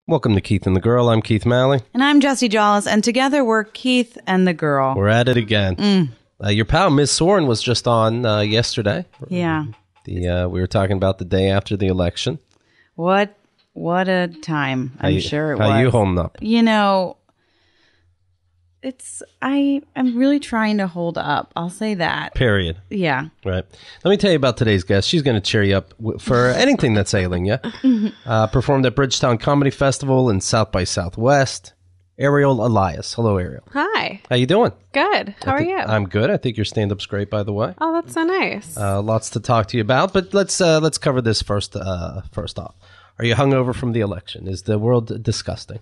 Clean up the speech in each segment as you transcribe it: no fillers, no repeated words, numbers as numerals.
Welcome to Keith and the Girl. I'm Keith Malley. And I'm Jessie Jolles, and together we're Keith and the Girl. We're at it again. Your pal, Ms. Soren, was just on yesterday. Yeah. We were talking about the day after the election. What a time. I'm sure it was. How you holding up? You know, I'm really trying to hold up. I'll say that. Period. Yeah. Right. Let me tell you about today's guest. She's going to cheer you up for anything that's ailing you. Performed at Bridgetown Comedy Festival and South by Southwest. Ariel Elias. Hello, Ariel. Hi. How you doing? Good. How are you? I'm good. I think your stand-up's great, by the way. Oh, that's so nice. Lots to talk to you about, but let's cover this first off. Are you hungover from the election? Is the world disgusting?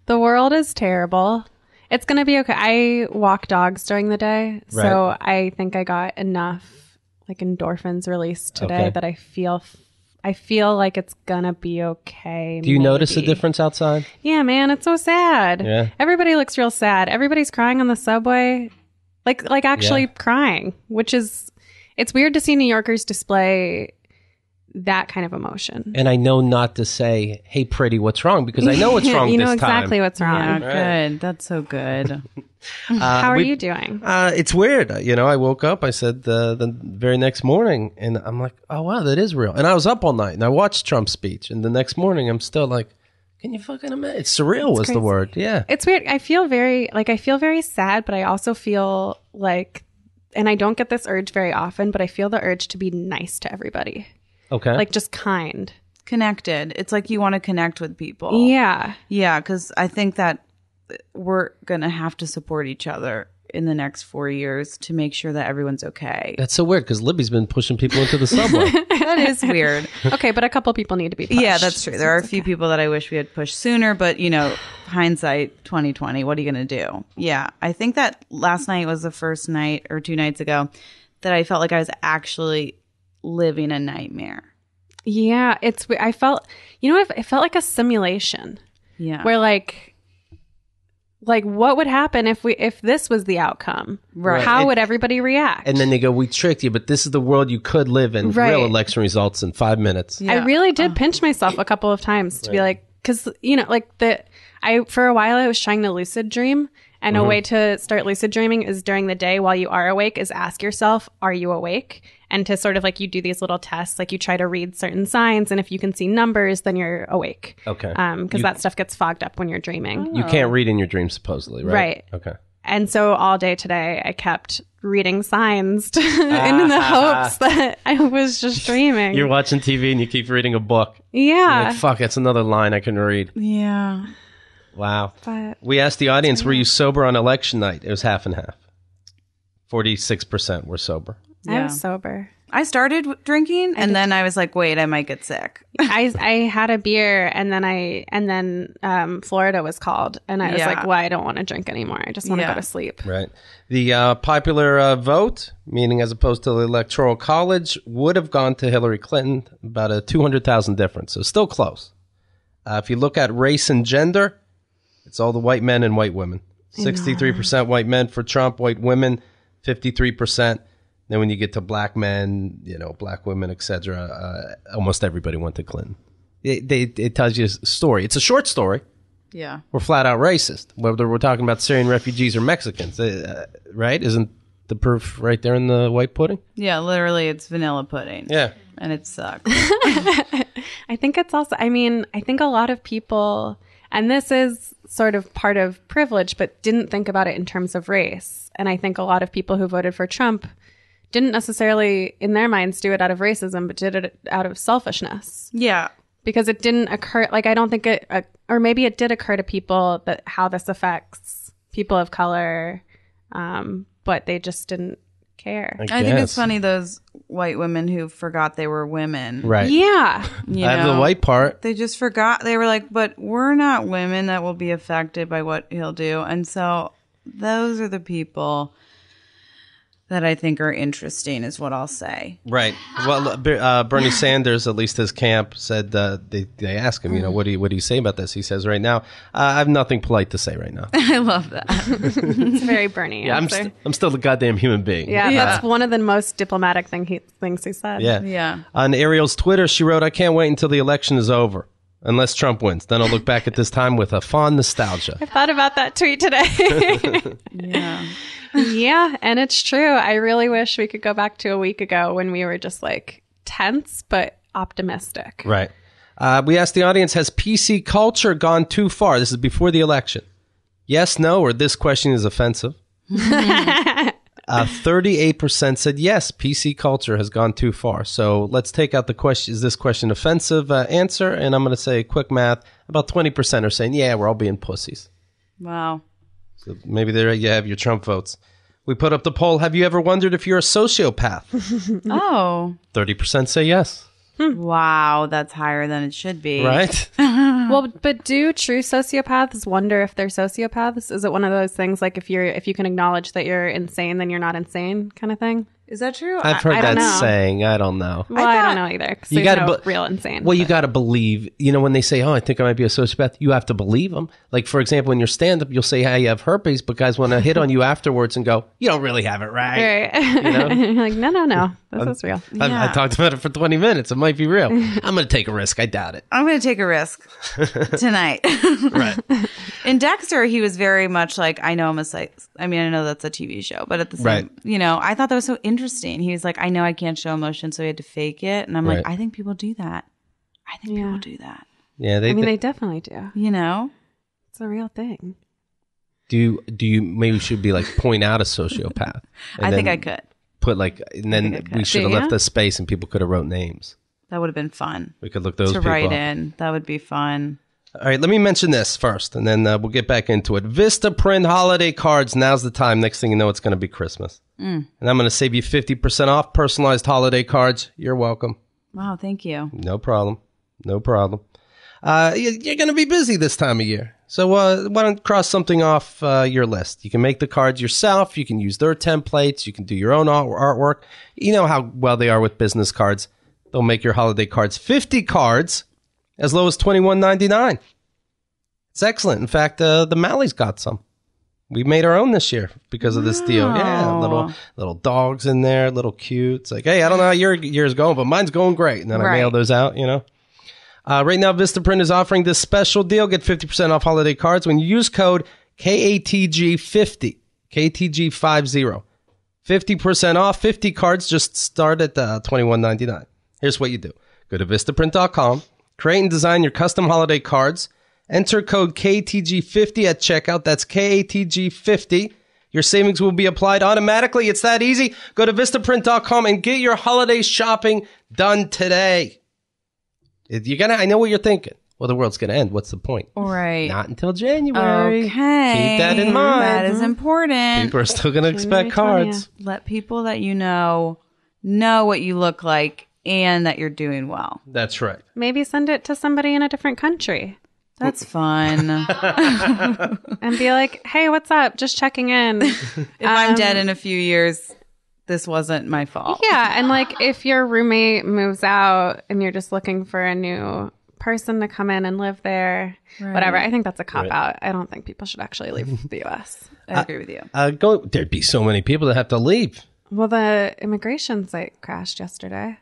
The world is terrible. It's going to be okay. I walk dogs during the day, so I think I got enough endorphins released today that I feel like it's going to be okay. Do you notice a difference outside? Yeah, man, it's so sad. Yeah. Everybody looks real sad. Everybody's crying on the subway, like actually crying, which is, it's weird to see New Yorkers display that kind of emotion. And I know not to say, hey, pretty, what's wrong? Because I know what's wrong you this know time. exactly what's wrong. Yeah, good. That's so good. How are you doing? It's weird. I woke up, I said the very next morning, and I'm like, oh, wow, that is real. And I was up all night, and I watched Trump's speech, and the next morning, I'm still like, can you fucking imagine? It's surreal was the word. Yeah. It's weird. I feel very sad, but I also feel like, and I don't get this urge very often, but I feel the urge to be nice to everybody. Okay. Like just kind. Connected. It's like you want to connect with people. Yeah. Yeah, because I think that we're going to have to support each other in the next 4 years to make sure that everyone's okay. That's so weird because Libby's been pushing people into the subway. That is weird. Okay, but a couple people need to be pushed. Yeah, that's true. There are a few people that I wish we had pushed sooner, but hindsight 2020, what are you going to do? Yeah, I think that last night was the first night or 2 nights ago that I felt like I was actually living a nightmare. Yeah, I felt, it felt like a simulation. Yeah. Where like what would happen if this was the outcome? Right. How would everybody react? And then they go, we tricked you, but this is the world you could live in. Right. Real election results in 5 minutes. Yeah. I really did pinch myself a couple of times to be like, because, for a while I was trying to lucid dream. And a way to start lucid dreaming is during the day while you are awake is ask yourself, are you awake? And to sort of you do these little tests, you try to read certain signs. And if you can see numbers, then you're awake. Okay. Because that stuff gets fogged up when you're dreaming. You can't read in your dreams, supposedly, right? Right. Okay. And so all day today, I kept reading signs in the hopes that I was just dreaming. You're watching TV and you keep reading a book. Yeah. You're like, fuck, that's another line I can read. Yeah. Wow. But We asked the audience, were you sober on election night? It was half and half. 46% were sober. I was sober. I started drinking and then I was like, wait, I might get sick. I had a beer and then Florida was called and I was like, well, I don't want to drink anymore. I just want to go to sleep. Right. The popular vote, meaning as opposed to the Electoral College, would have gone to Hillary Clinton, about a 200,000 difference. So still close. If you look at race and gender, it's all the white men and white women. 63% white men for Trump, white women, 53%. Then when you get to black men, black women, etc., almost everybody went to Clinton. It tells you a story. It's a short story. Yeah. We're flat out racist, whether we're talking about Syrian refugees or Mexicans, right? Isn't the proof right there in the white pudding? Yeah, literally it's vanilla pudding. Yeah. And it sucks. I think it's also, I think a lot of people, and this is sort of part of privilege, but didn't think about it in terms of race. And I think a lot of people who voted for Trump didn't necessarily, in their minds, do it out of racism, but did it out of selfishness. Yeah. Because it didn't occur, I don't think or maybe it did occur to people that how this affects people of color, but they just didn't care. I think it's funny, those white women who forgot they were women. Right. Yeah. I have the white part. They just forgot. They were like, but we're not women that will be affected by what he'll do. And so those are the people that I think are interesting, is what I'll say. Right. Well, Bernie Sanders, at least his camp, said they asked him, what do you say about this? He says right now, I have nothing polite to say right now. I love that. It's a very Bernie Yeah, answer. I'm still a goddamn human being. Yeah, that's one of the most diplomatic things he said. Yeah. Yeah. On Ariel's Twitter, she wrote, I can't wait until the election is over. unless Trump wins. Then I'll look back at this time with a fond nostalgia. I thought about that tweet today. Yeah. Yeah, and it's true. I really wish we could go back to a week ago when we were just like tense but optimistic. Right. We asked the audience, has PC culture gone too far? This is before the election. Yes, no, or this question is offensive. 38% said yes, PC culture has gone too far. So let's take out the question, is this question offensive answer? And I'm going to say quick math. About 20% are saying, yeah, we're all being pussies. Wow. So maybe there you have your Trump votes. We put up the poll, have you ever wondered if you're a sociopath? Oh. 30% say yes. Wow, that's higher than it should be. Right? Well, but do true sociopaths wonder if they're sociopaths? Is it one of those things like if you can acknowledge that you're insane, then you're not insane kind of thing? Is that true? I've heard I don't that know. saying. I don't know. Well, I don't know either. 'Cause You there's gotta no be- real insane. Well, you got to believe, when they say, oh, I think I might be a sociopath, you have to believe them. Like, for example, in your stand-up, you'll say, hey, you have herpes, but guys want to hit on you afterwards and go, you don't really have it right. Right. know? You're like, no, this is real. I talked about it for 20 minutes. It might be real. I'm going to take a risk. I doubt it. I'm going to take a risk tonight. Right. In Dexter, he was very much like, I know I'm a I know that's a TV show, but at the same, Right. I thought that was so interesting. He was like, I know I can't show emotion, so he had to fake it. And I'm Right. like, I think people do that. I think people do that. Yeah, They definitely do. It's a real thing. Do you maybe we should be like point out a sociopath? I think I could. Put and then we should have left the space and people could have wrote names. That would have been fun. We could look those to people write up. in. That would be fun. All right, let me mention this first, and then we'll get back into it. Vistaprint holiday cards. Now's the time. Next thing you know, it's going to be Christmas. And I'm going to save you 50% off personalized holiday cards. You're welcome. Wow, thank you. No problem. You're going to be busy this time of year. So why don't cross something off your list? You can make the cards yourself. You can use their templates. You can do your own artwork. You know how well they are with business cards. They'll make your holiday cards 50 cards as low as $21.99. It's excellent. In fact, the Malleys got some. We made our own this year because of this deal. Yeah, little dogs in there, little cute. It's like, hey, I don't know how your year's going, but mine's going great. And then I mail those out, Right now, Vistaprint is offering this special deal. Get 50% off holiday cards when you use code KATG50. KATG50. 50% off. 50 cards just start at $21.99. Here's what you do. Go to Vistaprint.com. Create and design your custom holiday cards. Enter code KATG50 at checkout. That's KATG50. Your savings will be applied automatically. It's that easy. Go to Vistaprint.com and get your holiday shopping done today. I know what you're thinking. Well, the world's going to end. What's the point? Right. Not until January. Okay. Keep that in mind. That is important. People are still going to expect cards. Let people that you know what you look like and that you're doing well. That's right. Maybe send it to somebody in a different country. That's fun. And be like, hey, what's up? Just checking in. If I'm dead in a few years, this wasn't my fault. Yeah. And like if your roommate moves out and you're just looking for a new person to come in and live there, whatever. I think that's a cop-out. I don't think people should actually leave the U.S. I agree with you. There'd be so many people that have to leave. Well, the immigration site crashed yesterday.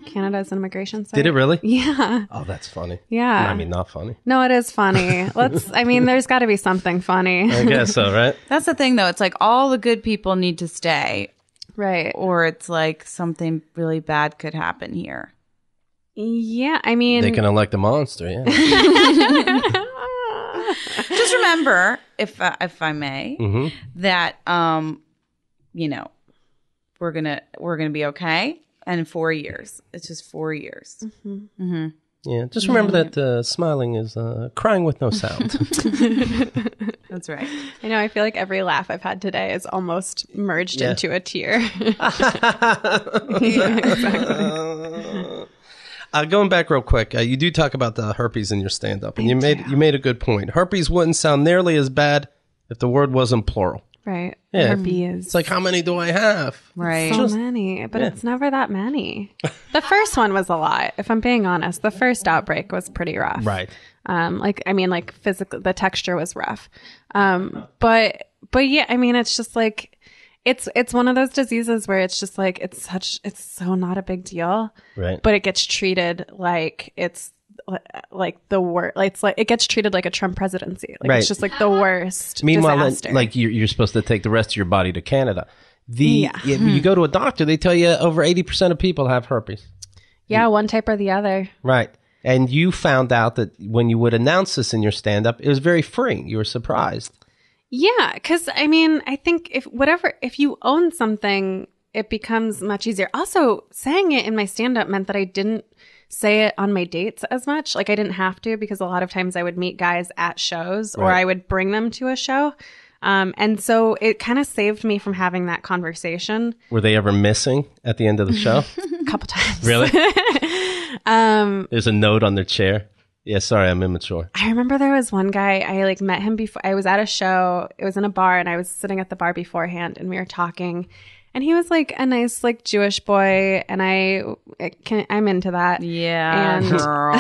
Canada's an immigration site. Did it really? Yeah. Oh, that's funny. Yeah. I mean, not funny. No, it is funny. There's got to be something funny. I guess so, right? That's the thing, though. It's like all the good people need to stay. Right. Or it's like something really bad could happen here. Yeah, I mean... They can elect a monster, yeah. Just remember, if I may, that, we're gonna be okay. And in 4 years. It's just 4 years. Yeah, just remember that smiling is crying with no sound. That's right. I know, I feel like every laugh I've had today is almost merged into a tear. Yeah, exactly. Going back real quick, you do talk about the herpes in your stand-up, and you made a good point. Herpes wouldn't sound nearly as bad if the word wasn't plural. Right. Yeah. Herpes. It's like, how many do I have? Right. So many, but it's never that many. The first one was a lot. If I'm being honest, the first outbreak was pretty rough. Right. Physically, the texture was rough. But yeah, I mean, it's just like, it's one of those diseases where it's just like, it's so not a big deal. Right. But it gets treated like it's like the worst. Like, it's like it gets treated like a Trump presidency. Like Right. it's just like the worst. Meanwhile, disaster. like you're supposed to take the rest of your body to Canada. You go to a doctor, they tell you over 80% of people have herpes. Yeah, one type or the other. Right. And you found out that when you would announce this in your stand-up, it was very freeing. You were surprised. Yeah, because I mean, I think if you own something, it becomes much easier. Also, saying it in my stand-up meant that I didn't say it on my dates as much. Like I didn't have to, because a lot of times I would meet guys at shows or I would bring them to a show. And so it kind of saved me from having that conversation. Were they ever missing at the end of the show? A couple times. Really? There's a note on their chair. Yeah, sorry, I'm immature. I remember there was one guy, I like met him before. I was at a show. It was in a bar, and I was sitting at the bar beforehand, and we were talking. And he was like a nice like Jewish boy, and I'm into that. Yeah, and girl.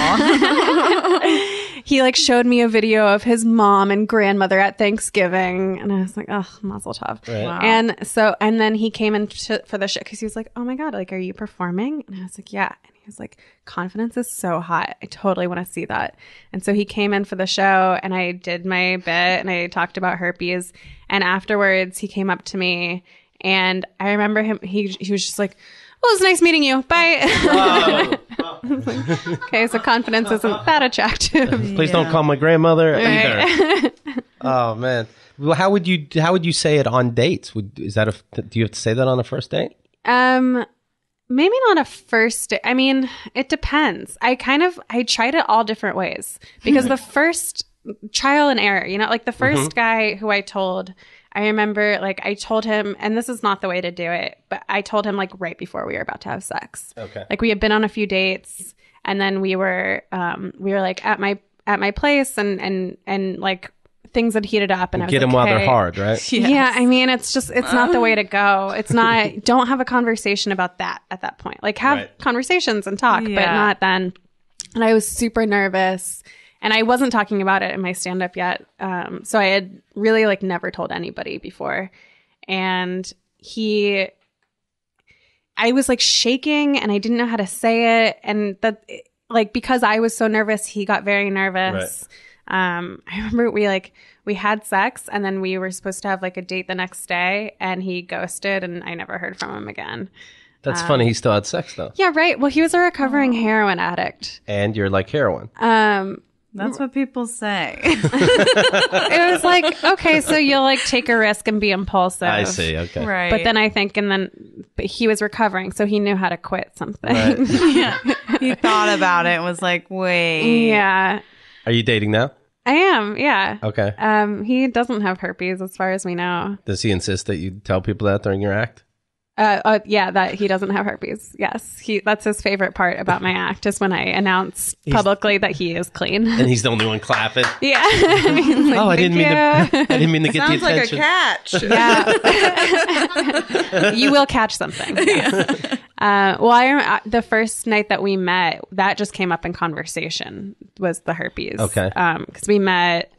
he like showed me a video of his mom and grandmother at Thanksgiving, and I was like, oh, mazel tov. Right. Wow. And then he came in for the show because he was like, oh my God, like, are you performing? And I was like, yeah. And he was like, confidence is so hot. I totally want to see that. And so he came in for the show, and I did my bit, and I talked about herpes. And afterwards, he came up to me, and I remember him. He was just like, well, it was nice meeting you. Bye. Okay, so confidence isn't that attractive. Please don't call my grandmother either. Oh man. Well, how would you say it on dates? Do you have to say that on a first date? Maybe not a first date. I mean, it depends. I tried it all different ways, because the first trial and error, like the first guy who I told, I remember like I told him, and this is not the way to do it, but I told him like right before we were about to have sex. Okay. Like we had been on a few dates, and then we were like at my place, and like things had heated up, and I was get them while they're hard, right? Yes. Yeah, I mean, it's not the way to go. It's not. Don't have a conversation about that at that point. Like have conversations and talk, but not then. And I was super nervous, and I wasn't talking about it in my stand-up yet. So I had really like never told anybody before, and I was like shaking, and I didn't know how to say it, and that like because I was so nervous, he got very nervous. Right. I remember we had sex, and then we were supposed to have like a date the next day, and he ghosted, and I never heard from him again. That's funny. He still had sex though. Yeah, right. Well, he was a recovering heroin addict. And you're like heroin. That's what people say. It was like, okay, so you'll like take a risk and be impulsive. I see. Okay. Right. But then I think, but he was recovering, so he knew how to quit something. Right. Yeah. He thought about it and was like, wait. Yeah. Are you dating now? I am, yeah. Okay. He doesn't have herpes as far as we know. Does he insist that you tell people that during your act? Yeah, that he doesn't have herpes. Yes. That's his favorite part about my act, is when I announce publicly that he is clean. And he's the only one clapping. Yeah. Like, I didn't mean to get the attention. Sounds like a catch. Yeah. You will catch something. Yes. Well, the first night that we met, that just came up in conversation, was the herpes. Okay. Because we met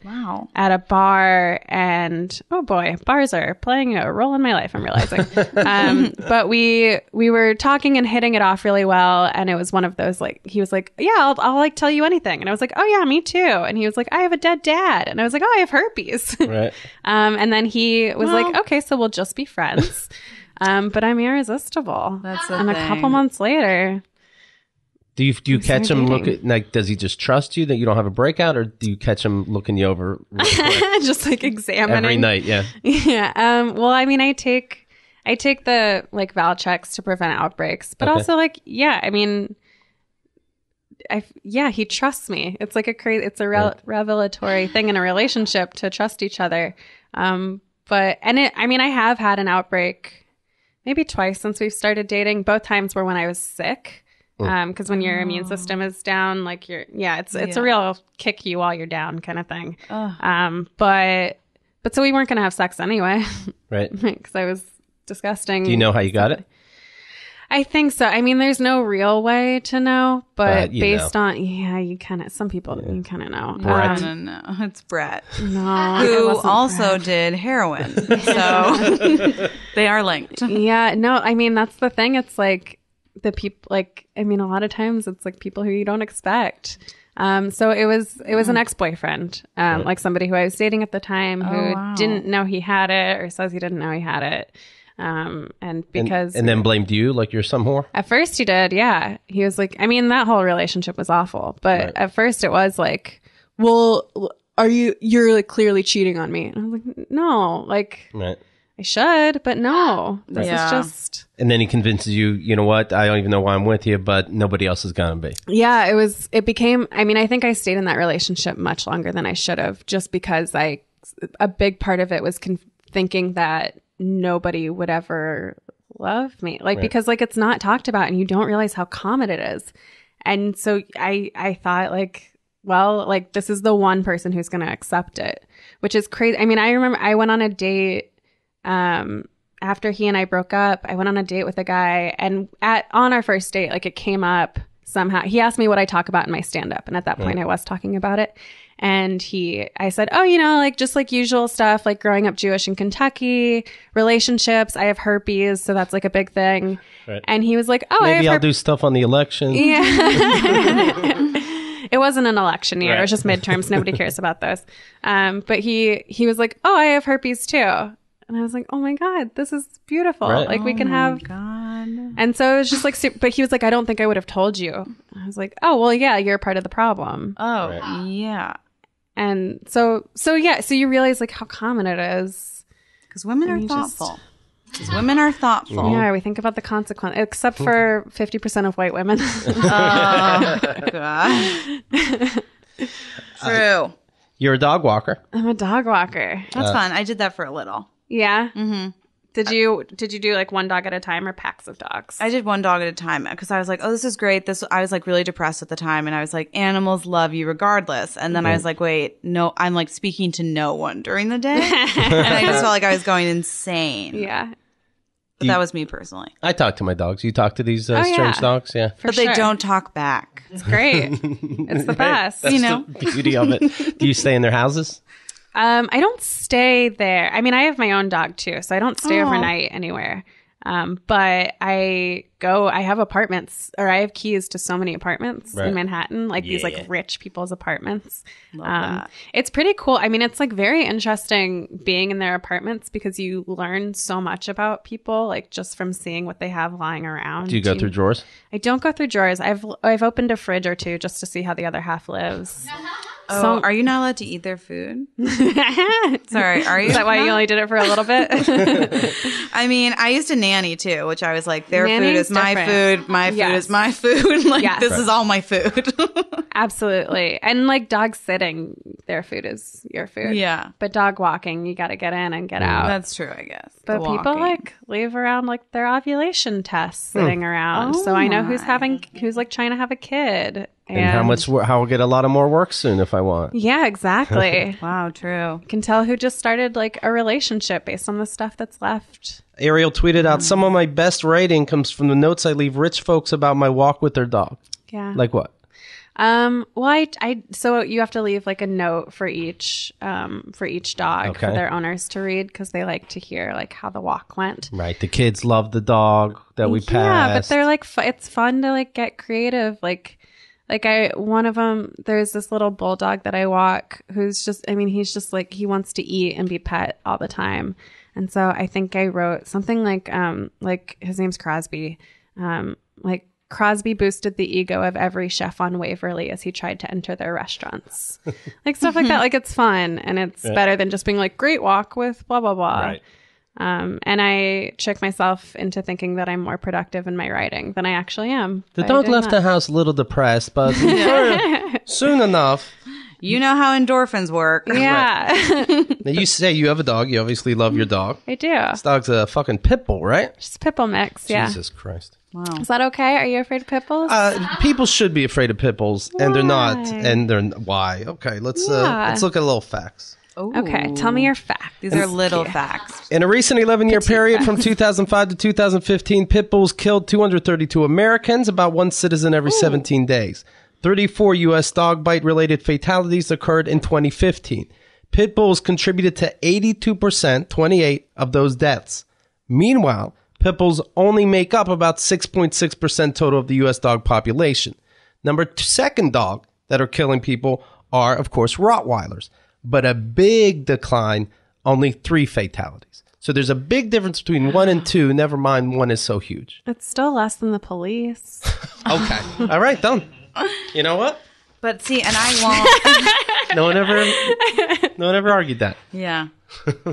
at a bar, and oh boy, bars are playing a role in my life, I'm realizing. But we were talking and hitting it off really well, and it was one of those like, he was like, yeah, I'll like tell you anything, and I was like, oh yeah, me too. And he was like, I have a dead dad, and I was like, oh, I have herpes. Right. And then he was like, okay, so we'll just be friends. But I'm irresistible. That's the thing. A couple months later, do you catch him looking like? Does he just trust you that you don't have a breakout, or do you catch him looking you over real quick? Just like examining every night? Yeah. Yeah. Well, I mean, I take the like Val checks to prevent outbreaks, but also like, yeah, I mean, he trusts me. It's like it's a revelatory thing in a relationship to trust each other. I have had an outbreak maybe twice since we've started dating. Both times were when I was sick. Because when your immune system is down, like it's a real kick you while you're down kind of thing. But so we weren't going to have sex anyway. Right. Because I was disgusting. Do you know how you got it? I think so. I mean, there's no real way to know, but based on, you kind of, some people, you kind of know. No, it's Brett. No. Who also did heroin. So they are linked. Yeah, no, I mean, that's the thing. It's like the people, like, I mean, a lot of times it's like people who you don't expect. So it was an ex-boyfriend, like somebody who I was dating at the time who didn't know he had it or says he didn't know he had it. And because and then blamed you like you're some whore? At first he did, yeah. He was like, I mean, that whole relationship was awful, but at first it was like, well, you're like clearly cheating on me. And I was like, no, like I should, but no, this is just. And then he convinces you, you know what? I don't even know why I'm with you, but nobody else is going to be. Yeah, it became, I mean, I think I stayed in that relationship much longer than I should have, just because a big part of it was thinking that nobody would ever love me. Like, because like it's not talked about and you don't realize how common it is. And so I thought like, well, like this is the one person who's going to accept it, which is crazy. I mean, I remember I went on a date, after he and I broke up. I went on a date with a guy, and on our first date, like it came up somehow. He asked me what I talk about in my stand-up, and at that point I was talking about it. And I said, oh, you know, like just like usual stuff, like growing up Jewish in Kentucky, relationships. I have herpes, so that's like a big thing. Right. And he was like, oh, maybe I'll do stuff on the election. Yeah. It wasn't an election year. Right. It was just midterms. Nobody cares about those. But he was like, oh, I have herpes too. And I was like, oh my God, this is beautiful. Right. Like we can have. God. And so it was just like, but he was like, I don't think I would have told you. I was like, oh, well, yeah, you're part of the problem. Oh, yeah. And so you realize like how common it is. Because women are thoughtful. Women are thoughtful. Yeah, we think about the consequence, except for 50% of white women. Oh, God. True. You're a dog walker. I'm a dog walker. That's fun. I did that for a little. Yeah. Mm-hmm. Did you do like one dog at a time or packs of dogs? I did one dog at a time because I was like, oh, this is great. I was like really depressed at the time, and I was like, animals love you regardless. And then I was like, wait, no, I'm like speaking to no one during the day, and I just felt like I was going insane. Yeah. But that was me personally. I talk to my dogs. You talk to these strange dogs? Yeah. But they don't talk back. It's great. It's the best. That's the beauty of it. Do you stay in their houses? I don't stay there. I mean, I have my own dog too, so I don't stay overnight anywhere. But I have apartments, or I have keys to so many apartments in Manhattan, like these like rich people's apartments. Love that. It's pretty cool. I mean, it's like very interesting being in their apartments because you learn so much about people, like just from seeing what they have lying around. Do you go through drawers? I don't go through drawers. I've opened a fridge or two just to see how the other half lives. Oh, so, are you not allowed to eat their food? Sorry, are you? Is that why you only did it for a little bit? I mean, I used a nanny too, which I was like, their food is my food, my food is my food. Like, this is all my food. Absolutely. And like dog sitting, their food is your food. Yeah. But dog walking, you got to get in and get out. That's true, I guess. But people like leave around like their ovulation tests sitting around. So I know who's like trying to have a kid. And how I'll get a lot of more work soon if I want. Yeah, exactly. Wow, true. You can tell who just started like a relationship based on the stuff that's left. Ariel tweeted out, some of my best writing comes from the notes I leave rich folks about my walk with their dog. Yeah. Like what? Well, so you have to leave like a note for each dog for their owners to read because they like to hear like how the walk went. Right. The kids love the dog that we passed. Yeah, but they're like, it's fun to like get creative. One of them, there's this little bulldog that I walk who's just, I mean, he's just like, he wants to eat and be pet all the time. And so I think I wrote something like his name's Crosby, like Crosby boosted the ego of every chef on Waverly as he tried to enter their restaurants. Like stuff like that. Like it's fun and it's better than just being like, great walk with blah, blah, blah. Right. And I trick myself into thinking that I'm more productive in my writing than I actually am. The dog left the house a little depressed, but soon enough. You know how endorphins work. Yeah. Now you say you have a dog. You obviously love your dog. I do. This dog's a fucking pit bull, right? Just a pit bull mix, yeah. Jesus Christ. Wow. Is that okay? Are you afraid of pit bulls? People should be afraid of pit bulls, and they're not. And they're why? Okay, let's look at a little facts. Ooh. Okay, tell me your facts. These are little facts. In a recent 11-year period from 2005 to 2015, pit bulls killed 232 Americans, about one citizen every 17 days. 34 U.S. dog bite-related fatalities occurred in 2015. Pit bulls contributed to 82%, 28, of those deaths. Meanwhile, pit bulls only make up about 6.6% total of the U.S. dog population. Second dog that are killing people are, of course, Rottweilers. But a big decline, only 3 fatalities. So there's a big difference between 1 and 2. Never mind, 1 is so huge. It's still less than the police. Okay. All right, done. You know what? But see, and I won't. No one ever argued that. Yeah.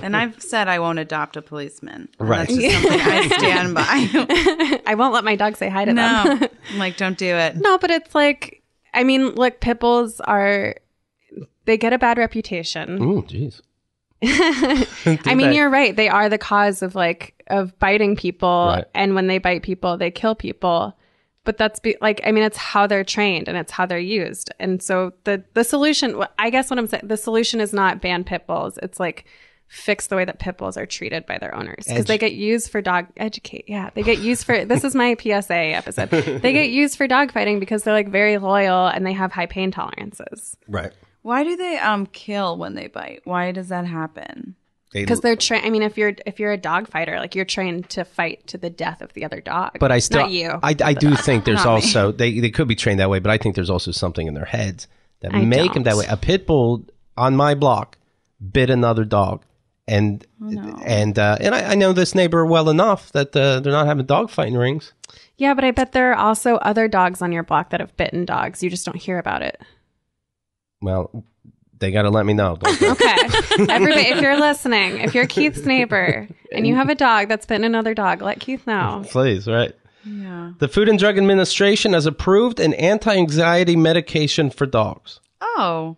And I've said I won't adopt a policeman. Right. That's just something I stand by. I won't let my dog say hi to them. No. I'm like, don't do it. No, but it's like, I mean, look, pit bulls they get a bad reputation. Ooh, jeez. I mean, you're right. They are the cause of biting people. Right. And when they bite people, they kill people. But it's how they're trained and it's how they're used. And so the solution, I guess what I'm saying, the solution is not ban pit bulls. It's like fix the way that pit bulls are treated by their owners. Because they get used for educate. Yeah. They get used for, this is my PSA episode. They get used for dog fighting because they're very loyal and they have high pain tolerances. Right. Why do they kill when they bite? Why does that happen? Because they're trained. I mean, if you're a dog fighter, you're trained to fight to the death of the other dog. But I still, not you. I do think there's also they could be trained that way, but I think there's also something in their heads that make them that way. A pit bull on my block bit another dog, and I know this neighbor well enough that they're not having dog fighting rings. Yeah, but I bet there are also other dogs on your block that have bitten dogs. You just don't hear about it. Well, they got to let me know. Okay. Everybody, if you're listening, if you're Keith's neighbor and you have a dog that's bitten another dog, let Keith know. Please, right? Yeah. The Food and Drug Administration has approved an anti-anxiety medication for dogs. Oh.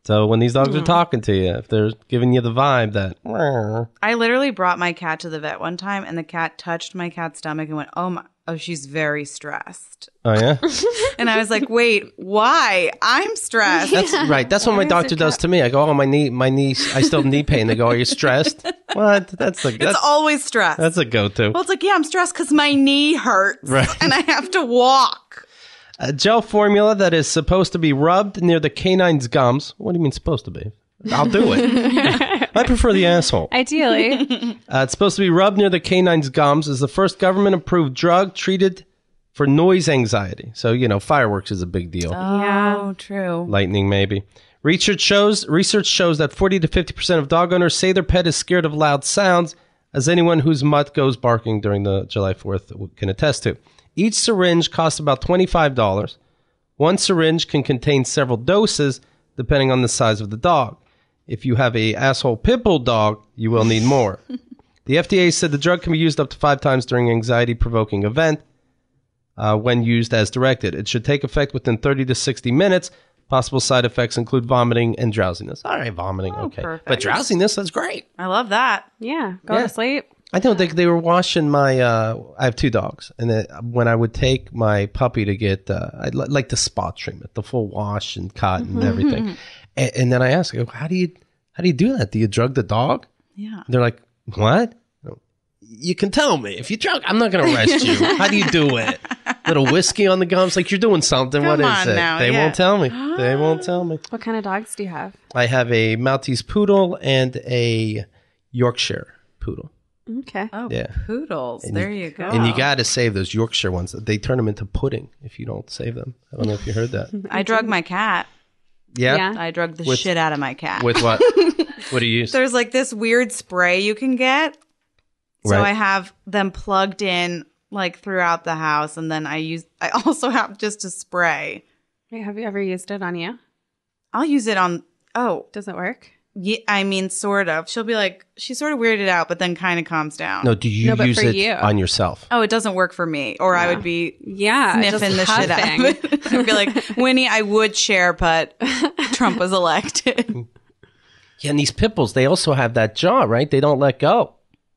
So when these dogs are talking to you, if they're giving you the vibe that... I literally brought my cat to the vet one time and the cat touched my cat's stomach and went, oh, she's very stressed. Oh, yeah? And I was like, wait, why? I'm stressed. That's right. That's what my doctor does to me. I go, my knee, I still have knee pain. They go, are you stressed? What? It's always stress. That's a go-to. Well, it's like, yeah, I'm stressed because my knee hurts and I have to walk. A gel formula that is supposed to be rubbed near the canine's gums. What do you mean supposed to be? I'll do it. I prefer the asshole. Ideally. It's supposed to be rubbed near the canine's gums. Is the first government-approved drug treated for noise anxiety. So, fireworks is a big deal. Oh, yeah. True. Lightning, maybe. Research shows that 40 to 50% of dog owners say their pet is scared of loud sounds, as anyone whose mutt goes barking during the July 4th can attest to. Each syringe costs about $25. One syringe can contain several doses, depending on the size of the dog. If you have a asshole pit bull dog, you will need more. The FDA said the drug can be used up to 5 times during an anxiety-provoking event when used as directed. It should take effect within 30 to 60 minutes. Possible side effects include vomiting and drowsiness. All right, vomiting, okay. Perfect. But drowsiness, that's great. I love that. Yeah, go to sleep. I don't think they were washing my, I have 2 dogs. And when I would take my puppy to get, like the spa treatment, the full wash and cotton and everything. And then I asked, how do you do that? Do you drug the dog? Yeah. They're like, what? You can tell me. If you drug, I'm not going to arrest you. How do you do it? Little whiskey on the gums? Like you're doing something. Come what is on it? now, They yeah. won't tell me. They won't tell me. What kind of dogs do you have? I have a Maltese poodle and a Yorkshire poodle. Okay. Oh, Yeah. poodles. There you go. And you got to save those Yorkshire ones. They turn them into pudding if you don't save them. I don't know if you heard that. I drug my cat. Yeah? I drug the shit out of my cat. With what? What do you use? There's like this weird spray you can get. So Right. I have them plugged in like throughout the house. And then I also have just a spray. Wait, have you ever used it on you? I'll use it on, Does it work? yeah, I mean, sort of. She'll be like, she's sort of weirded out, but then kind of calms down. No, do you but use for it you. on yourself? Oh, it doesn't work for me. Or I would be sniffing the just shit out huffing. of it. I'd be like, Winnie, I would share, but Trump was elected. Yeah, and these pit bulls, they also have that jaw, right? They don't let go.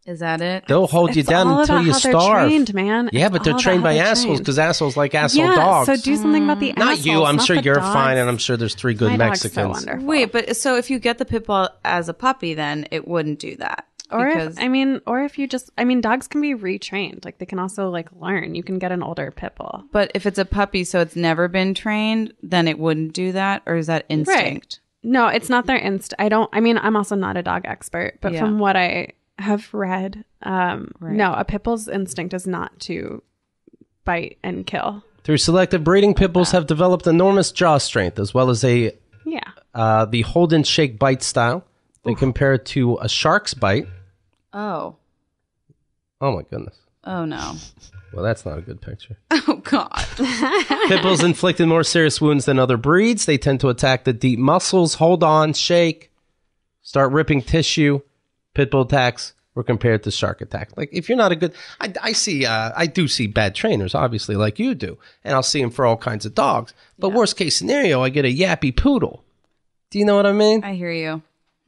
Is that it? They'll hold you It's down all until about you how they're starve. trained, man. Yeah, It's but they're all about trained how by they're assholes trained. because assholes like asshole Yeah, dogs. so do something about the Not assholes. you. I'm not sure the you're dogs. fine, and I'm sure there's 3 good My dog's so Mexicans. wonderful. Wait, but so if you get the pit bull as a puppy, then it wouldn't do that. Or because if you just, dogs can be retrained. Like they can also learn. You can get an older pit bull. But if it's a puppy, so it's never been trained, then it wouldn't do that? Or is that instinct? No, it's not their instinct. I'm also not a dog expert, but Yeah. from what I have read, no, a pit bull's instinct is not to bite and kill. Through selective breeding, pit bulls have developed enormous jaw strength as well as the hold and shake bite style. They compare it to a shark's bite. Oh. Oh, my goodness. Oh, no. Well, that's not a good picture. Oh, God. Pit bulls inflicted more serious wounds than other breeds. They tend to attack the deep muscles, hold on, shake, start ripping tissue. Pit bull attacks were compared to shark attack. Like, if you're not a good... I do see bad trainers, obviously, like you do. And I'll see them for all kinds of dogs. But worst case scenario, I get a yappy poodle. Do you know what I mean? I hear you.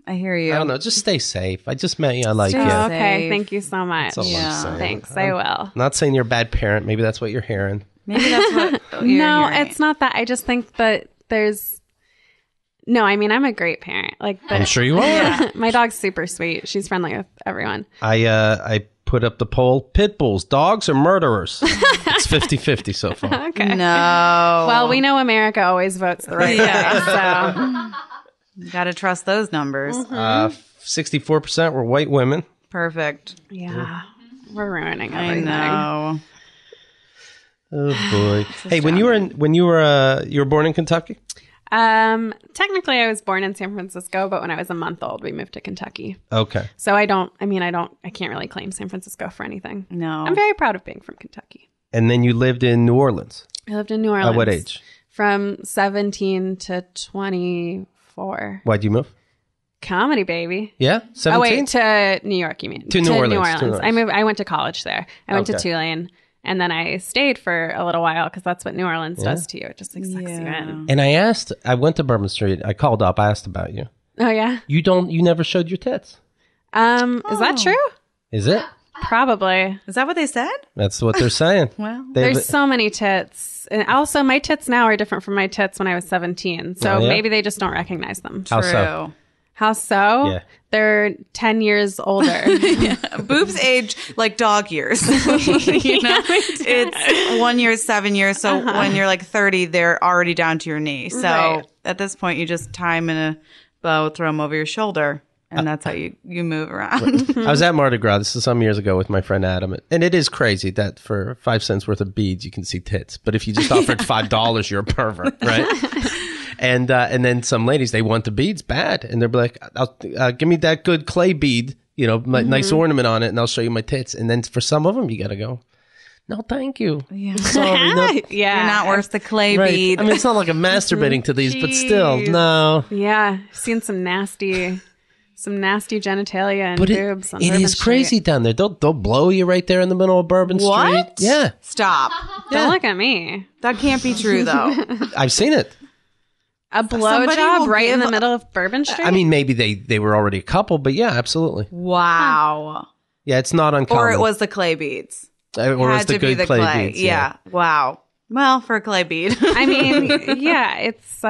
I don't know. Just stay safe. I just met you. I like you. Okay. Thank you so much. That's all I'm saying. Thanks. I will. I'm not saying you're a bad parent. Maybe that's what you're hearing. Maybe that's what you're No, hearing. it's not that. I just think that there's... No, I mean, I'm a great parent. I'm sure you are. My dog's super sweet. She's friendly with everyone. I put up the poll. Pit bulls, dogs, or murderers? It's 50-50 so far. Okay. No. Well, we know America always votes the right way, so... You got to trust those numbers. 64% were white women. Perfect. Yeah. We're ruining I everything. know. Oh boy. Hey, when you were born in Kentucky? Technically I was born in San Francisco, but when I was a month old, we moved to Kentucky. Okay. So I can't really claim San Francisco for anything. No. I'm very proud of being from Kentucky. And then you lived in New Orleans. I lived in New Orleans. At what age? From 17 to 24. Why'd you move? Comedy, baby. Yeah? 17? Oh, wait, to New York, you mean? To New Orleans. I went to college there. I went to Tulane, and then I stayed for a little while because that's what New Orleans does to you. It just sucks you in. And I went to Bourbon Street. I called up, I asked about you. Oh, yeah? You never showed your tits. Is that true? Is it? Probably. Is that what they said? That's what they're saying. Well, there's so many tits. And also, my tits now are different from my tits when I was 17. So maybe they just don't recognize them. How so? How so? Yeah. They're 10 years older. Boobs age like dog years. It's 1 year, 7 years. So when you're like 30, they're already down to your knee. So at this point, you just tie them in a bow, throw them over your shoulder. And that's how you move around. I was at Mardi Gras. This is some years ago with my friend Adam. And it is crazy that for 5 cents worth of beads, you can see tits. But if you just offered $5, you're a pervert, right? And then some ladies, they want the beads bad. And they're like, give me that good clay bead, nice ornament on it, and I'll show you my tits. And then for some of them, you got to go, no, thank you. Yeah. Sorry, no. You're not worth the clay bead. I mean, it's not like I'm masturbating to these, but still, no. Yeah. I've seen some nasty genitalia and boobs on it Bourbon is crazy Street. down there. They'll blow you right there in the middle of Bourbon Street. Yeah. Stop. Don't look at me. That can't be true, though. I've seen it. A blowjob right in the middle of Bourbon Street? I mean, maybe they were already a couple, but yeah, absolutely. Wow. Yeah, it's not uncommon. Or it was the clay beads. Or it was the good clay beads. Yeah. Wow. Well, for a clay bead. I mean, yeah, it's...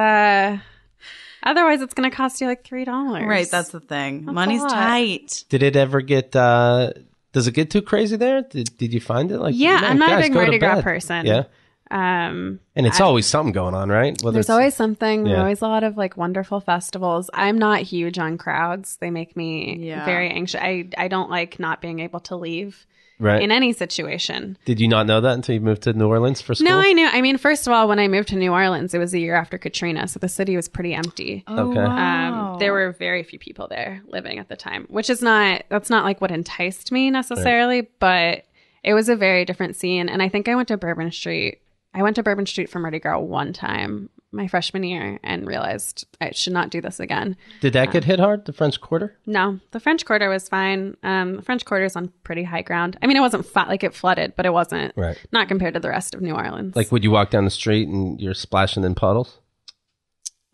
Otherwise, it's going to cost you like $3. Right, that's the thing. Money's tight. Did it ever get... does it get too crazy there? Did you find it? Like, yeah, I'm not a big Mardi Gras person. Yeah. And it's always something going on, right? There's always something. There's always a lot of like wonderful festivals. I'm not huge on crowds. They make me very anxious. I don't like not being able to leave in any situation. Did you not know that until you moved to New Orleans for school? No, I knew. I mean, first of all, when I moved to New Orleans, it was a year after Katrina, so the city was pretty empty. Oh, okay. Wow. There were very few people there living at the time, which is that's not like what enticed me necessarily, but it was a very different scene. And I think I went to Bourbon Street for Mardi Gras one time my freshman year and realized I should not do this again. Did that get hit hard, the French Quarter? No, the French Quarter was fine. The French Quarter is on pretty high ground. I mean, it wasn't like it flooded, but it wasn't, not compared to the rest of New Orleans. Like, would you walk down the street and you're splashing in puddles?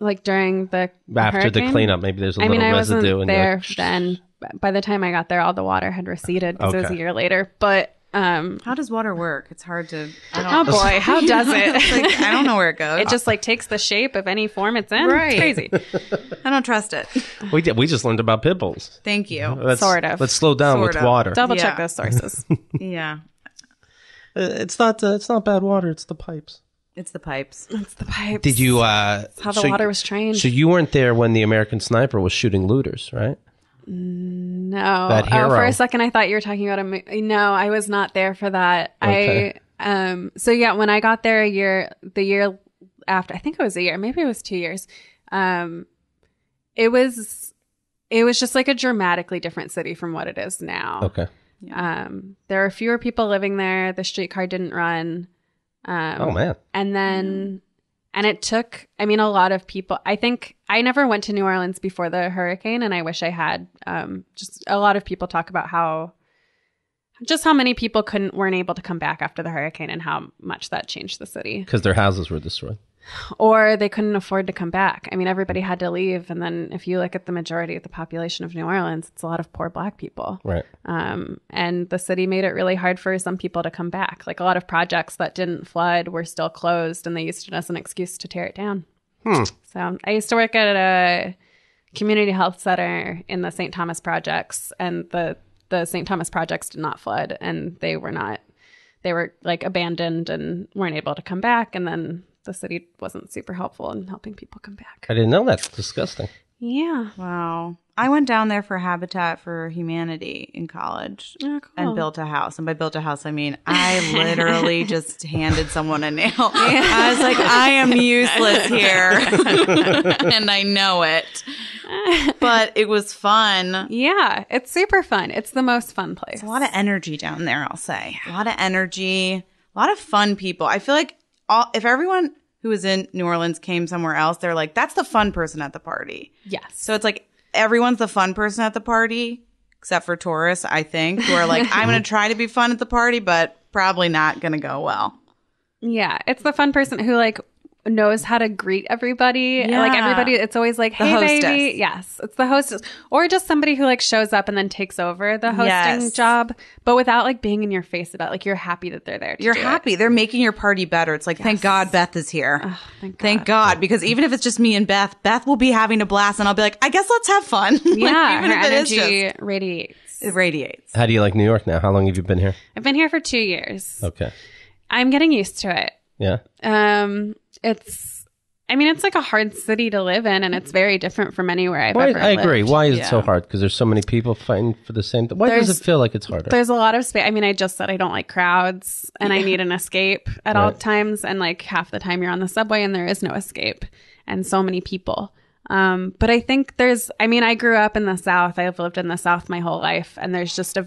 Like during the After hurricane? the cleanup, maybe there's a little I residue. wasn't there then. By the time I got there, all the water had receded because it was a year later. But how does water work? It's hard to... Oh boy, how does it? Like, I don't know where it goes. It just like takes the shape of any form it's in. Right. It's crazy. I don't trust it. We just learned about pit bulls. Thank you. Sort of. Let's slow down with water. Double check those sources. Yeah. It's not bad water. It's the pipes. It's the pipes. It's the pipes. Did you... That's how the water was trained. So you weren't there when the American sniper was shooting looters, right? No. That hero. For a second, I thought you were talking about No, I was not there for that. Okay. So yeah, when I got there the year after, I think it was a year, maybe it was 2 years. It was just like a dramatically different city from what it is now. Okay. There are fewer people living there. The streetcar didn't run. Oh man. And it took, I mean, a lot of people, I think I never went to New Orleans before the hurricane, and I wish I had. Just a lot of people talk about how many people weren't able to come back after the hurricane and how much that changed the city. Because their houses were destroyed. Or they couldn't afford to come back. I mean, everybody had to leave. And then if you look at the majority of the population of New Orleans, it's a lot of poor Black people. Right. And the city made it really hard for some people to come back. Like a lot of projects that didn't flood were still closed, and they used it as an excuse to tear it down. So I used to work at a community health center in the St. Thomas projects, and the St. Thomas projects did not flood, and they were like abandoned and weren't able to come back. And then the city wasn't super helpful in helping people come back. I didn't know that. It's disgusting. Yeah. Wow. I went down there for Habitat for Humanity in college and built a house. And by built a house, I mean, I literally just handed someone a nail. I was like, I am useless here. And I know it. But it was fun. Yeah, it's super fun. It's the most fun place. It's a lot of energy down there, I'll say. A lot of energy, a lot of fun people. I feel like if everyone who was in New Orleans came somewhere else, they're like, that's the fun person at the party. Yes. So it's like everyone's the fun person at the party, except for tourists, I think, who are like, I'm going to try to be fun at the party, but probably not going to go well. Yeah, it's the fun person who like knows how to greet everybody. Yeah. Like everybody, it's always like, hey, baby. Yes, it's the hostess. Or just somebody who like shows up and then takes over the hosting job, but without like being in your face about like, you're happy that they're there. You're happy. They're making your party better. It's like, thank God Beth is here. Oh, thank God. Because even if it's just me and Beth will be having a blast, and I'll be like, I guess let's have fun. Yeah, even her if it is energy radiates. It radiates. How do you like New York now? How long have you been here? I've been here for 2 years. Okay. I'm getting used to it. Yeah. It's like a hard city to live in, and it's very different from anywhere I've ever lived. I agree. Why is it so hard? Because there's so many people fighting for the same thing. Why does it feel like it's harder? There's a lot of space. I mean, I just said I don't like crowds, and I need an escape at all times. And like half the time you're on the subway and there is no escape, and so many people. But I think I grew up in the South. I've lived in the South my whole life, and there's just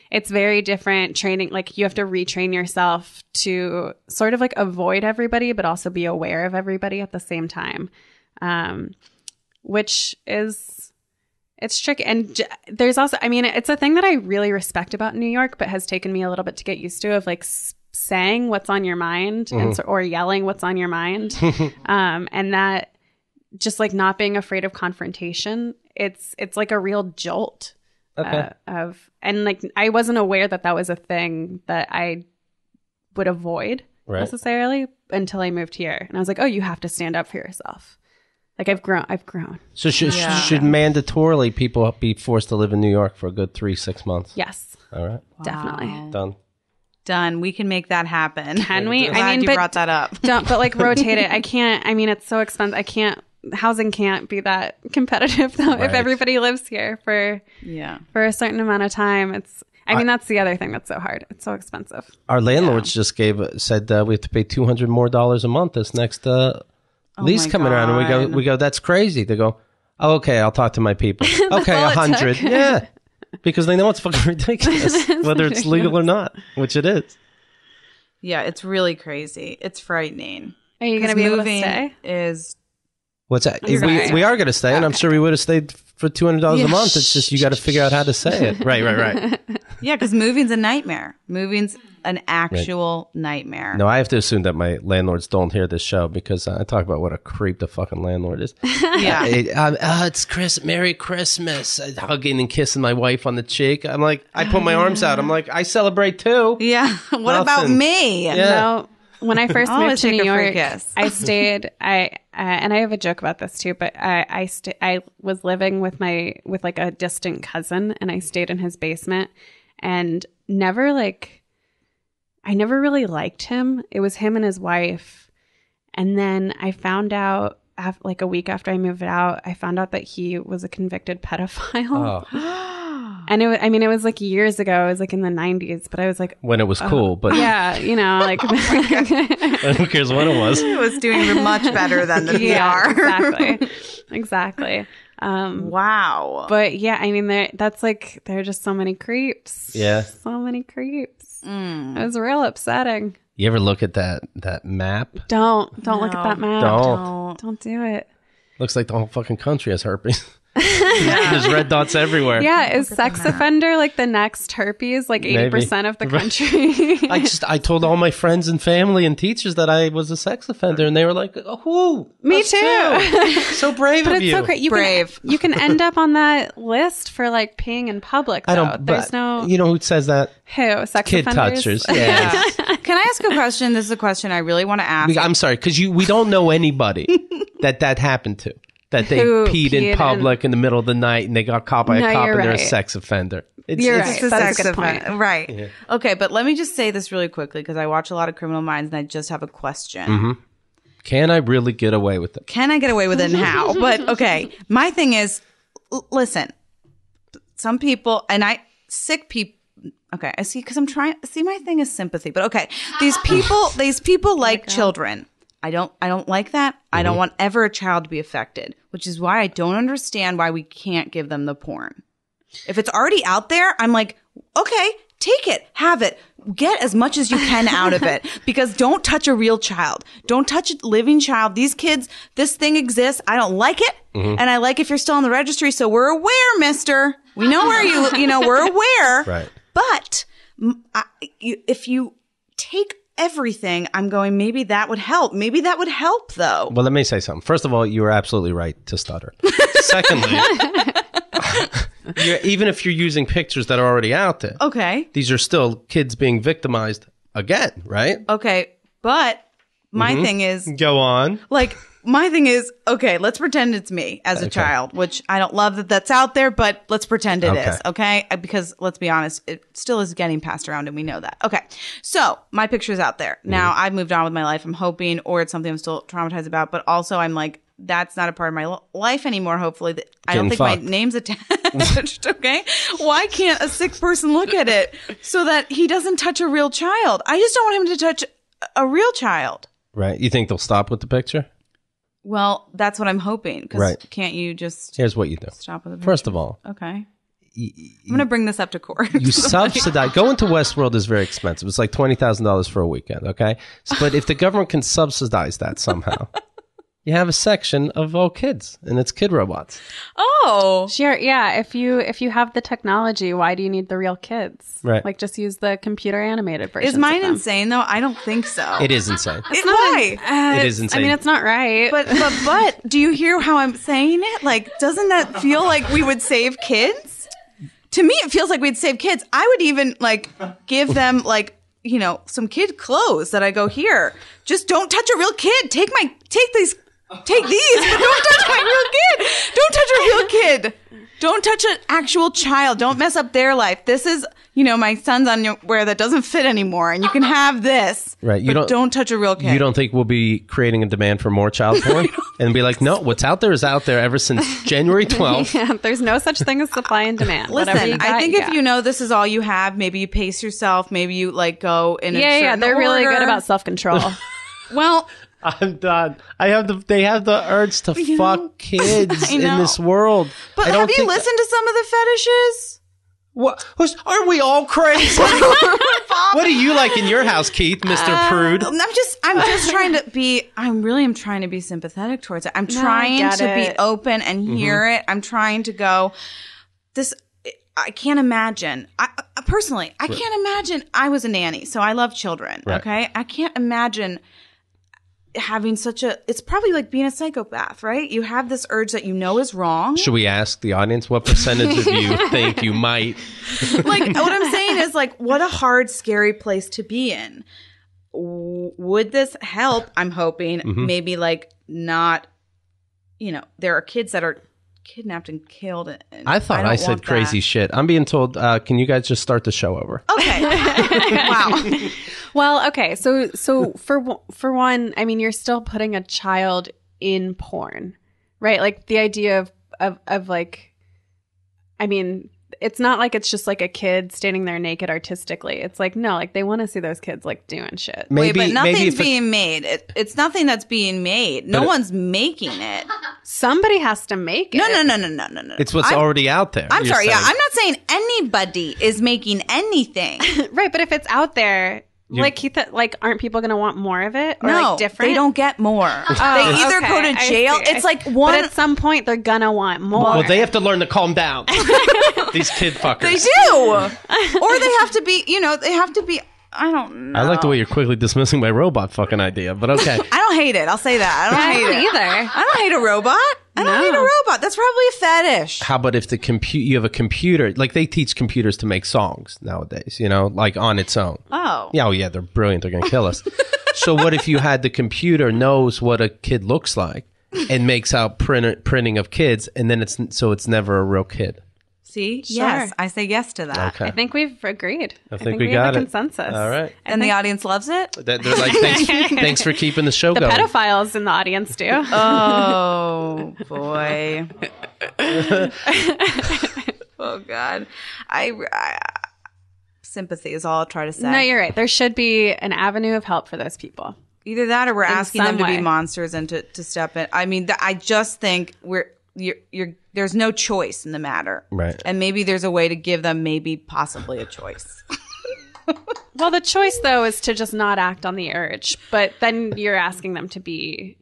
it's very different training. Like you have to retrain yourself to sort of like avoid everybody, but also be aware of everybody at the same time. Which it's tricky. And there's also, it's a thing that I really respect about New York, but has taken me a little bit to get used to, of like saying what's on your mind or yelling what's on your mind. And that just like not being afraid of confrontation. It's like a real jolt. Okay. And like I wasn't aware that was a thing that I would avoid necessarily until I moved here, and I was like, oh, you have to stand up for yourself. Like I've grown. So should mandatorily people be forced to live in New York for a good 3-6 months? Yes. All right. Wow. Definitely. Done. We can make that happen. Can we? Glad you brought that up. But like rotate it. I can't. It's so expensive. Housing can't be that competitive though. If everybody lives here for a certain amount of time, that's the other thing that's so hard. It's so expensive. Our landlords just said we have to pay $200 more a month this next lease coming around, and we go, that's crazy. They go, oh, okay, I'll talk to my people. Okay, 100, yeah, because they know it's fucking ridiculous, whether it's legal or not, which it is. Yeah, it's really crazy. It's frightening. Are you going to be able to stay? What's that? We are going to stay, and I'm sure we would have stayed for $200 a month. It's just you got to figure out how to say it. Right. Yeah, because moving's a nightmare. Moving's an actual nightmare. No, I have to assume that my landlords don't hear this show, because I talk about what a creep the fucking landlord is. Yeah. It's Merry Christmas. Hugging and kissing my wife on the cheek. I'm like, I put my arms out. I'm like, I celebrate too. Yeah. What about me? Yeah. No. When I first moved to New York, I stayed. And I have a joke about this too. But I was living with like a distant cousin, and I stayed in his basement, and I never really liked him. It was him and his wife, and then I found out like a week after I moved out, I found out that he was a convicted pedophile. Oh. And it was like years ago. It was like in the 90s, but I was like, when it was cool, but yeah, like who cares when it was? It was doing much better than the PR. Exactly. Wow. But yeah, I mean, there are just so many creeps. Yeah. So many creeps. It was real upsetting. You ever look at that map? Don't look at that map. Don't do it. Looks like the whole fucking country has herpes. There's red dots everywhere. Yeah, is sex offender like the next herpes? Like 80% of the country. I told all my friends and family and teachers that I was a sex offender, and they were like, "Oh, me too." So brave but of you. But it's so great. You can end up on that list for like peeing in public. Though. I don't. There's no. You know who says that? Who? Sex kid offenders? touchers. Yeah. Can I ask a question? This is a question I really want to ask. I'm sorry, because we don't know anybody that happened to. That they peed in public in the middle of the night and they got caught by a cop and they're a sex offender. It's That's a good point. Right. Yeah. Okay, but let me just say this really quickly because I watch a lot of Criminal Minds and I just have a question. Mm-hmm. Can I really get away with it? Can I get away with it and how? But okay, my thing is, listen, some people, sick people, okay, I see, because my thing is sympathy, but okay, these people like children. I don't like that. I don't want ever a child to be affected, which is why I don't understand why we can't give them the porn. If it's already out there, I'm like, okay, take it, have it, get as much as you can out of it, because don't touch a real child. Don't touch a living child. These kids, this thing exists. I don't like it. And I like if you're still on the registry. So we're aware, mister. We know where we're aware. Right. But if you take everything, I'm going, maybe that would help. Maybe that would help, though. Well, let me say something. First of all, you were absolutely right to stutter. Secondly, even if you're using pictures that are already out there, okay, these are still kids being victimized again, right? Okay, but my thing is... Go on. My thing is, okay, let's pretend it's me as a child, which I don't love that that's out there, but let's pretend it is, okay? Because let's be honest, it still is getting passed around and we know that. Okay, so my picture's out there. Now, I've moved on with my life, I'm hoping, or it's something I'm still traumatized about, but also I'm like, that's not a part of my life anymore, hopefully. I don't think my name's attached, okay? Why can't a sick person look at it so that he doesn't touch a real child? I just don't want him to touch a real child. Right. You think they'll stop with the picture? Well, that's what I'm hoping. Because can't you just... Here's what you do. Stop with the picture? First of all... Okay. I'm going to bring this up to court. You subsidize... Going to Westworld is very expensive. It's like $20,000 for a weekend, okay? But if the government can subsidize that somehow... You have a section of all kids, and it's kid robots. Oh, sure, yeah. If you have the technology, why do you need the real kids? Right, like just use the computer animated version. Is mine insane though? I don't think so. It is insane. Why? It is insane. I mean, it's not right. But do you hear how I'm saying it? Like, doesn't that feel like we would save kids? To me, it feels like we'd save kids. I would even give them some kid clothes that I go, here. Just don't touch a real kid. Take these. Take these, but don't touch my real kid. Don't touch a real kid. Don't touch an actual child. Don't mess up their life. This is, my son's underwear that doesn't fit anymore, and you can have this. Right. Don't touch a real kid. You don't think we'll be creating a demand for more child porn? And be like, no, what's out there is out there ever since January 12th. Yeah, there's no such thing as supply and demand. Listen, I think if this is all you have, maybe you pace yourself, maybe you go in a certain they're order. Really good about self-control. Well... I'm done. They have the urge to fuck kids in this world. But have you listened to some of the fetishes? What? Aren't we all crazy? What do you like in your house, Keith, Mr. Prude? I'm just trying to be. I really am trying to be sympathetic towards it. I'm trying to be open and hear it. I'm trying to go. I can't imagine. Personally, I can't imagine. I was a nanny, so I love children. Right. Okay, I can't imagine having it's probably like being a psychopath, right? You have this urge that is wrong. Should we ask the audience what percentage of you think you might? What I'm saying is what a hard, scary place to be in. Would this help? I'm hoping maybe not, there are kids that are kidnapped and killed. And I thought I said crazy shit. I'm being told, can you guys just start the show over? Okay. Wow. Well, okay. So for one, I mean, you're still putting a child in porn, right? Like the idea of I mean, it's not like it's just like a kid standing there naked artistically. It's like, no, like they want to see those kids like doing shit. Wait, but nothing's being made. It's nothing that's being made. No one's making it. Somebody has to make it. No. It's what's already out there. I'm sorry. Yeah, I'm not saying anybody is making anything. Right, but if it's out there, like Keith, like aren't people going to want more of it? Or no, like different? They don't get more. They either go to jail. It's like one. But at some point, they're gonna want more. Well, they have to learn to calm down. These kid fuckers. They do, or they have to be. They have to be. I don't know. I like the way you're quickly dismissing my robot fucking idea, but okay. I don't hate it. I'll say that. I don't hate it either. I don't hate a robot. I don't hate a robot. That's probably a fetish. How about if you have a computer, like they teach computers to make songs nowadays, like on its own. Oh. Yeah, they're brilliant. They're going to kill us. So what if you had the computer knows what a kid looks like and makes out printing of kids, and then it's never a real kid? See? Sure. Yes. I say yes to that. Okay. I think we've agreed. I think we got have a it. consensus. All right. And the audience loves it? They're like, thanks for keeping the show The going. pedophiles in the audience do. Oh, boy. Oh, God. I sympathy is all I'll try to say. No, you're right. There should be an avenue of help for those people. Either that or we're asking them to some be way. monsters and to step in. I mean, I just think there's no choice in the matter. Right. And maybe there's a way to give them possibly a choice. Well, the choice, though, is to just not act on the urge. But then you're asking them to be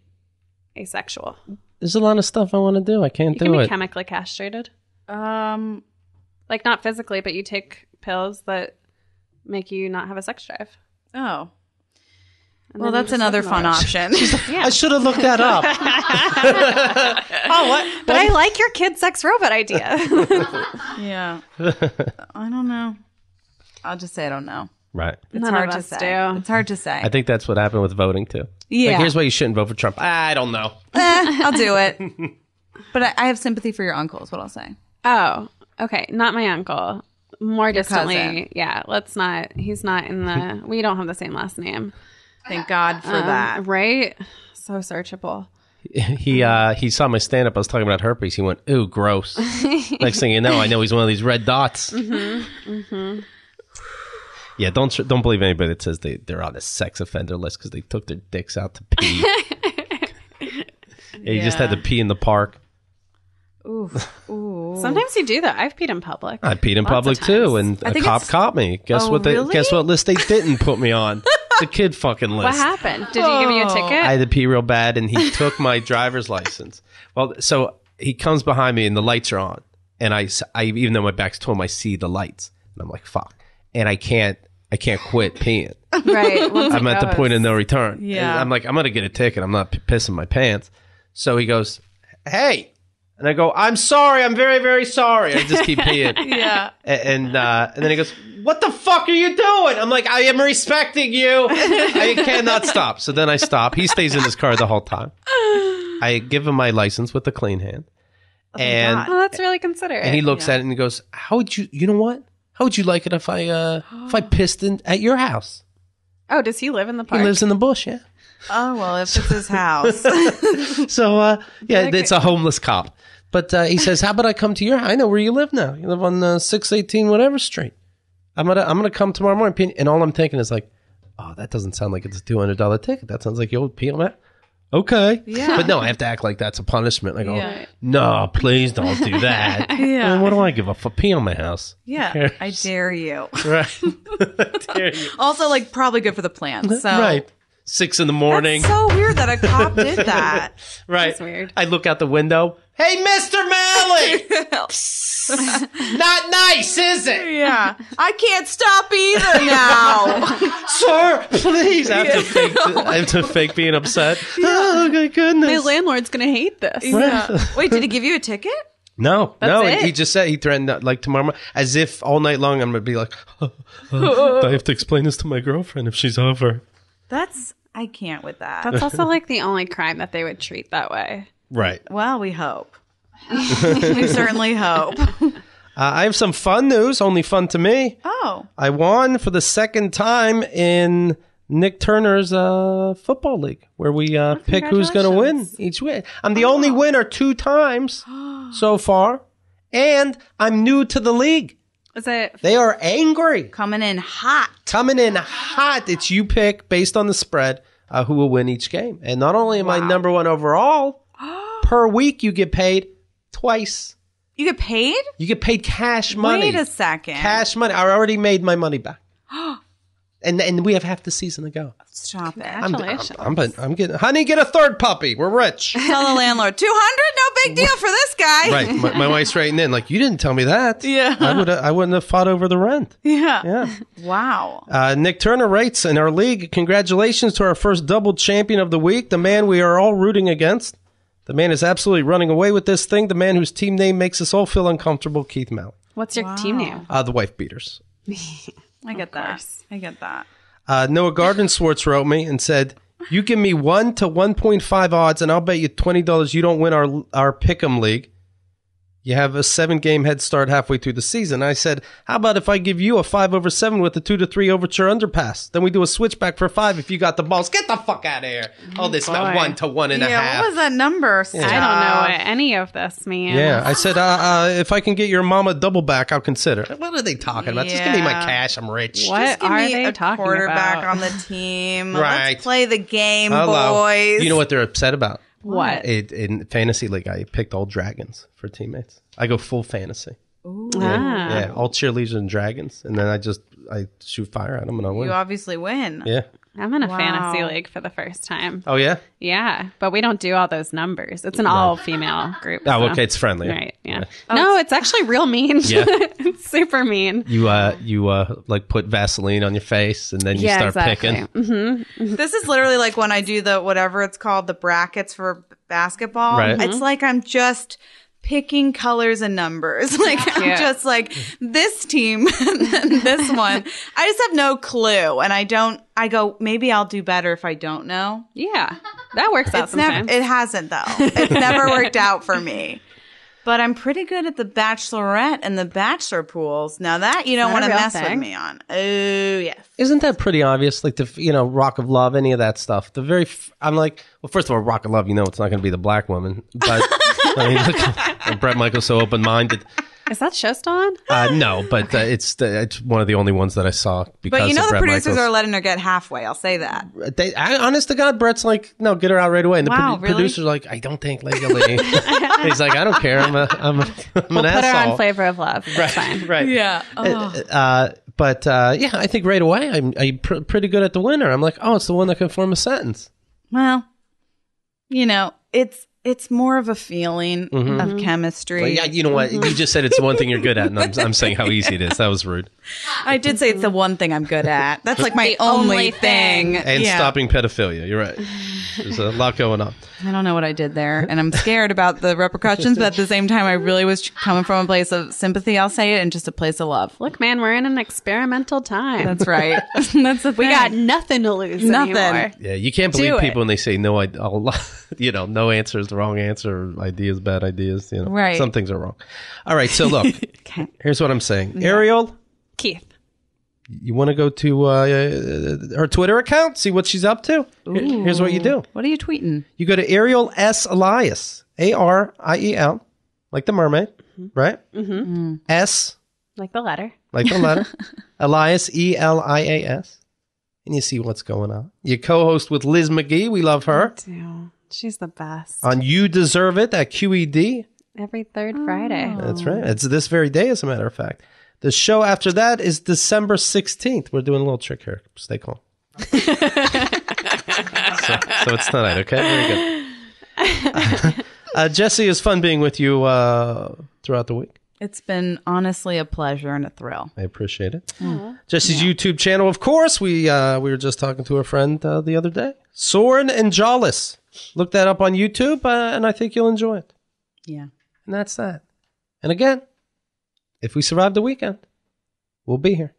asexual. There's a lot of stuff I want to do. I can't You do can be it. chemically castrated. Like, not physically, but you take pills that make you not have a sex drive. Oh. And Well, then you that's just another live fun in the option. I should have looked that up. Oh, what? But I like your kid sex robot idea. Yeah. I don't know. I'll just say I don't know. Right. It's None hard of to us say. do. It's hard to say. I think that's what happened with voting, too. Yeah. Like, here's why you shouldn't vote for Trump. I don't know. I'll do it. But I have sympathy for your uncle is what I'll say. Oh, okay. Not my uncle. More distantly. cousin. Yeah, let's not. He's not in the. We don't have the same last name. Thank God for that. Right? So searchable. He saw my stand-up. I was talking about herpes. He went, ooh, gross. Next thing you know, I know he's one of these red dots. Yeah, don't believe anybody that says they're on a sex offender list because they took their dicks out to pee. You just had to pee in the park. Ooh. Sometimes you do that. I've peed in public. I peed in Lots of public times. too, and I a think cop it's- caught me. Guess what? really? Guess what list they didn't put me on? The kid fucking list. What happened? Did he give you a ticket? I had to pee real bad, and he took my driver's license. Well, so he comes behind me, and the lights are on, and I even though my back's to him, I see the lights, and I'm like, fuck, and I can't quit peeing. Right. I'm at the point of no return. Yeah. And I'm like, I'm gonna get a ticket. I'm not pissing my pants. So he goes, hey. And I go, I'm sorry. I'm very, very sorry. I just keep peeing. Yeah. And then he goes, what the fuck are you doing? I'm like, I am respecting you. I cannot stop. So then I stop. He stays in his car the whole time. I give him my license with a clean hand. And God. Oh, that's really considerate. and he looks at it and he goes, how would you know what? How would you like it if I pissed at your house? Oh, does he live in the park? He lives in the bush, yeah. Oh, well, if it's his house. So, it's a homeless cop. But he says, how about I come to your house? I know where you live now. You live on 618 whatever street. I'm gonna come tomorrow morning. And all I'm thinking is like, oh, that doesn't sound like it's a $200 ticket. That sounds like you'll pee on that. Okay. Yeah. But no, I have to act like that's a punishment. I go, Yeah. no, please don't do that. Yeah. Well, what do I give a fuck? Pee on my house. Yeah. I dare you. Right. Dare you. Also, probably good for the plants. So. Right. 6 in the morning. That's so weird that a cop did that. Right. That's weird. I look out the window. Hey, Mr. Malley! Not nice, is it? Yeah. I can't stop either now. Sir, please. I have to fake being upset. Oh, my goodness. My landlord's going to hate this. Yeah. Wait, did he give you a ticket? No. it? He just said he threatened tomorrow morning, as if all night long I'm going to be like, I have to explain this to my girlfriend if she's over. I can't with that. That's also like the only crime that they would treat that way. Right. Well, we hope. We certainly hope. I have some fun news, only fun to me. Oh. I won for the second time in Nick Turner's football league, where we pick who's going to win each week. I'm the only winner 2 times so far, And I'm new to the league. Is it? They are angry. Coming in hot. It's you pick based on the spread who will win each game. And not only am I number one overall, per week you get paid twice. You get paid? You get paid cash money. Wait a second. Cash money. I already made my money back. And we have half the season to go. Stop it. Congratulations. I'm getting, honey, get a third puppy. We're rich. Tell the landlord, 200? No big deal for this guy. Right. My wife's writing in like, you didn't tell me that. Yeah. I wouldn't have fought over the rent. Yeah. Wow. Nick Turner writes, in our league, congratulations to our first double champion of the week, the man we are all rooting against. The man is absolutely running away with this thing. The man whose team name makes us all feel uncomfortable, Keith Malley. What's your team name? The Wife Beaters. I get that. Noah Gardenswartz wrote me and said, you give me 1 to 1.5 odds and I'll bet you $20 you don't win our Pick'em League. You have a 7-game head start halfway through the season. I said, how about if I give you a 5/7 with a 2 to 3 overture underpass? Then we do a switchback for 5 if you got the balls. Get the fuck out of here. Oh, this meant 1 to 1.5. Yeah, what was that number? I don't know what any of this means. Yeah, I said, if I can get your mama double back, I'll consider. What are they talking about? Just give me my cash. I'm rich. What are they talking quarterback about? on the team. Right. Let's play the game, Hello. boys. You know what they're upset about? What? In Fantasy League, I picked all dragons for teammates. I go full fantasy. Ooh. Yeah, all cheerleaders and dragons. And then I shoot fire at them and I win. You obviously win. Yeah. I'm in a fantasy league for the first time. Oh, yeah? Yeah, but we don't do all those numbers. It's an all-female group. Oh, so. okay, it's friendly. Right, yeah. No, it's actually real mean. Yeah. It's super mean. You like put Vaseline on your face and then you start picking. Mm-hmm. This is literally like when I do the whatever it's called, the brackets for basketball. Right. It's like I'm just picking colors and numbers. Like I'm just like this team and then this one. I just have no clue. And I go, maybe I'll do better if I don't know. Yeah, that works out sometimes. It hasn't though. It's never worked out for me. But I'm pretty good at the Bachelorette and the Bachelor pools. Now that you don't want to mess with me on. Oh, yes. Isn't that pretty obvious? Like the, Rock of Love, any of that stuff. I'm like, well, first of all, Rock of Love, it's not going to be the black woman. But I mean, look, Brett Michael's so open-minded. Is that show still on? No, but it's one of the only ones that I saw because But of the Brett producers Michaels. are letting her get halfway. I'll say that. Honest to God, Brett's like, no, get her out right away. And the Wow, really? producer's like, I don't think legally. He's like, I don't care. I'm an We'll put asshole. her on Flavor of Love. That's fine. Right. Yeah. But I think right away I'm pretty good at the winner. I'm like, oh, it's the one that can form a sentence. Well, it's more of a feeling of chemistry. Well, yeah, you know what? You just said it's the one thing you're good at, and I'm saying how easy it is. That was rude. I did say it's the one thing I'm good at. That's like my only thing. And stopping pedophilia. You're right. There's a lot going on. I don't know what I did there, and I'm scared about the repercussions, but at the same time, I really was coming from a place of sympathy, I'll say it, and just a place of love. Look, man, we're in an experimental time. That's right. That's the thing. We got nothing to lose anymore. Yeah, you can't believe people when they say no, no answer is the wrong answer, or ideas, bad ideas. Right. Some things are wrong. All right, so look, here's what I'm saying. Ariel? Keith. You want to go to her Twitter account, see what she's up to? Here's what you do. What are you tweeting? You go to Ariel S. Elias, Ariel, like the mermaid, right? Mm-hmm. S. Like the letter. Like the letter. Elias, Elias. And you see what's going on. You co-host with Liz McGee. We love her. Dude, she's the best. On You Deserve It at QED. Every third Friday. That's right. It's this very day, as a matter of fact. The show after that is December 16th. We're doing a little trick here. Stay calm. So it's tonight, okay? Very good. Jessie, it's fun being with you throughout the week. It's been honestly a pleasure and a thrill. I appreciate it. Jessie's YouTube channel, of course. We were just talking to a friend the other day. Soren and Jolles. Look that up on YouTube, and I think you'll enjoy it. Yeah. And that's that. And again, if we survive the weekend, we'll be here.